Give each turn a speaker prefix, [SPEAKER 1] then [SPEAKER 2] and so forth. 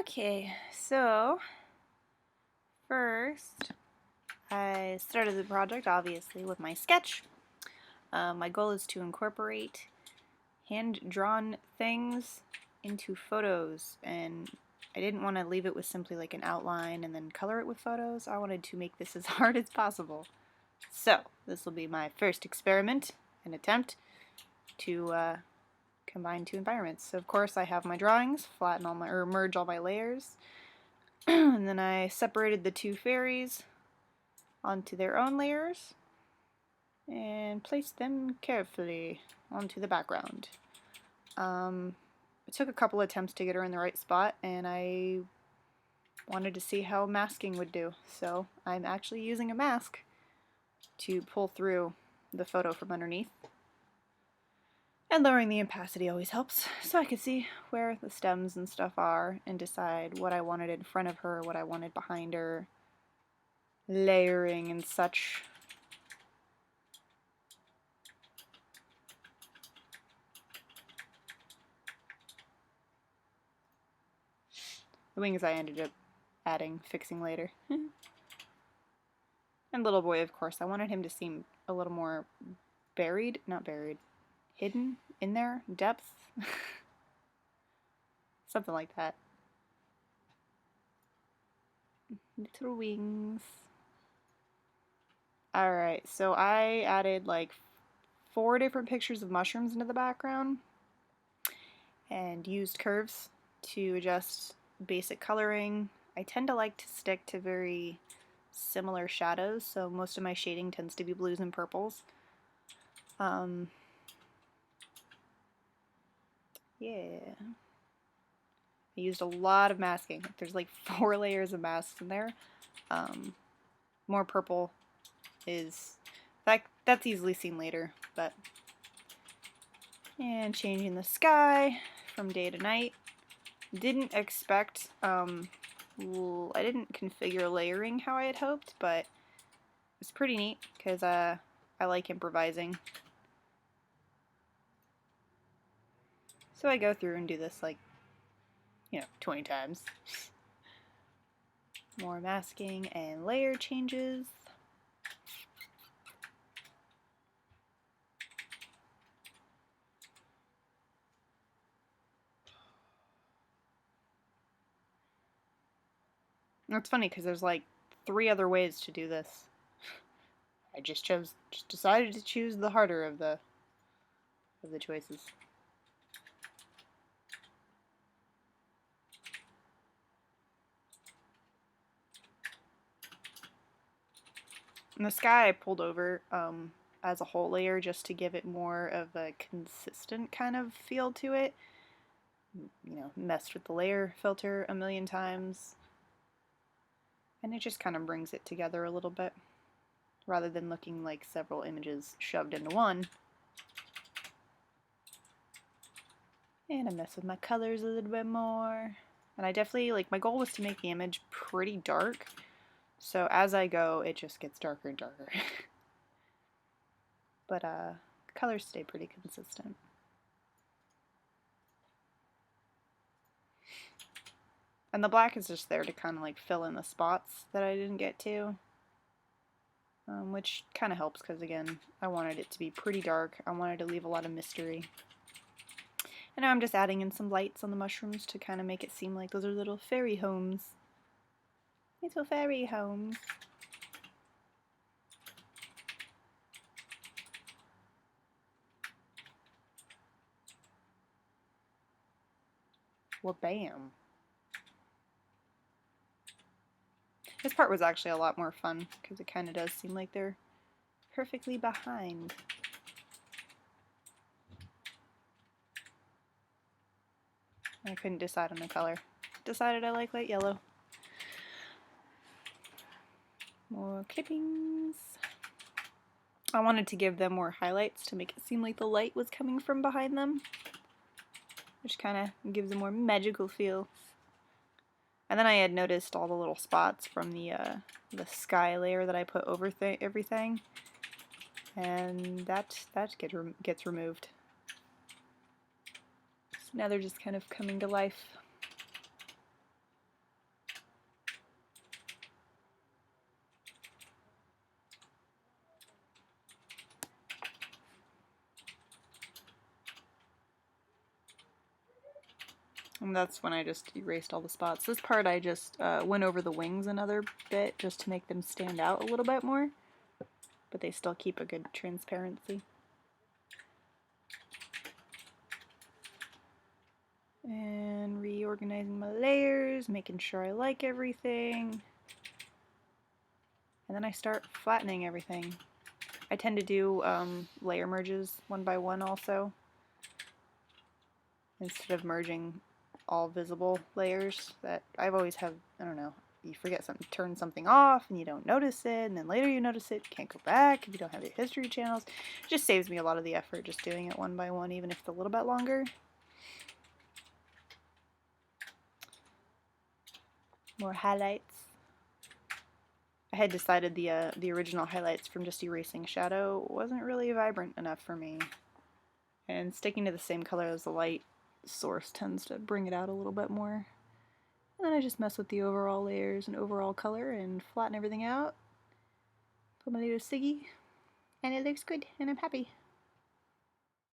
[SPEAKER 1] Okay, so first I started the project obviously with my sketch. My goal is to incorporate hand-drawn things into photos, and I didn't want to leave it with simply like an outline and then color it with photos. I wanted to make this as hard as possible. So this will be my first experiment, an attempt to combine two environments. So of course I have my drawings, flatten all my, or merge all my layers, and then I separated the two fairies onto their own layers and placed them carefully onto the background. It took a couple attempts to get her in the right spot, and I wanted to see how masking would do. So I'm actually using a mask to pull through the photo from underneath. And lowering the opacity always helps, so I could see where the stems and stuff are and decide what I wanted in front of her, what I wanted behind her, layering and such. The wings I ended up fixing later. And little boy, of course, I wanted him to seem a little more not buried, hidden in there, depth, something like that. Little wings. Alright, so I added like 4 different pictures of mushrooms into the background and used curves to adjust basic coloring. I tend to like to stick to very similar shadows, so most of my shading tends to be blues and purples. Yeah. I used a lot of masking. There's like 4 layers of masks in there. More purple is... that's easily seen later, but... And changing the sky from day to night. Didn't expect... I didn't configure layering how I had hoped, but it's pretty neat because I like improvising. So I go through and do this like, 20 times. More masking and layer changes. It's funny because there's like 3 other ways to do this. I just decided to choose the harder of the choices. And the sky I pulled over as a whole layer just to give it more of a consistent kind of feel to it. Messed with the layer filter a million times. And it just kind of brings it together a little bit, rather than looking like several images shoved into one. And I mess with my colors a little bit more. And I definitely, my goal was to make the image pretty dark. So as I go, it just gets darker and darker. But colors stay pretty consistent. And the black is just there to kind of fill in the spots that I didn't get to. Which kind of helps because, again, I wanted it to be pretty dark. I wanted to leave a lot of mystery. And now I'm just adding in some lights on the mushrooms to kind of make it seem like those are little fairy homes. Little fairy homes. Well, bam. This part was actually a lot more fun because it kind of does seem like they're perfectly behind. I couldn't decide on the color. Decided I like light yellow. More clippings. I wanted to give them more highlights to make it seem like the light was coming from behind them, which kind of gives a more magical feel. And then I had noticed all the little spots from the sky layer that I put over everything, and that gets removed. So now they're just kind of coming to life. And that's when I just erased all the spots. This part I just went over the wings another bit just to make them stand out a little bit more, but they still keep a good transparency. And reorganizing my layers, making sure I like everything. And then I start flattening everything. I tend to do layer merges one by one also, instead of merging all visible layers that I've always have, I don't know, you forget something, turn something off and you don't notice it, and then later you notice it, you can't go back if you don't have your history channels. It just saves me a lot of the effort just doing it one by one, even if it's a little bit longer. More highlights. I had decided the original highlights from just erasing shadow wasn't really vibrant enough for me, and sticking to the same color as the light source tends to bring it out a little bit more. And then I just mess with the overall layers and overall color and flatten everything out. Put my little Siggy, and it looks good, and I'm happy.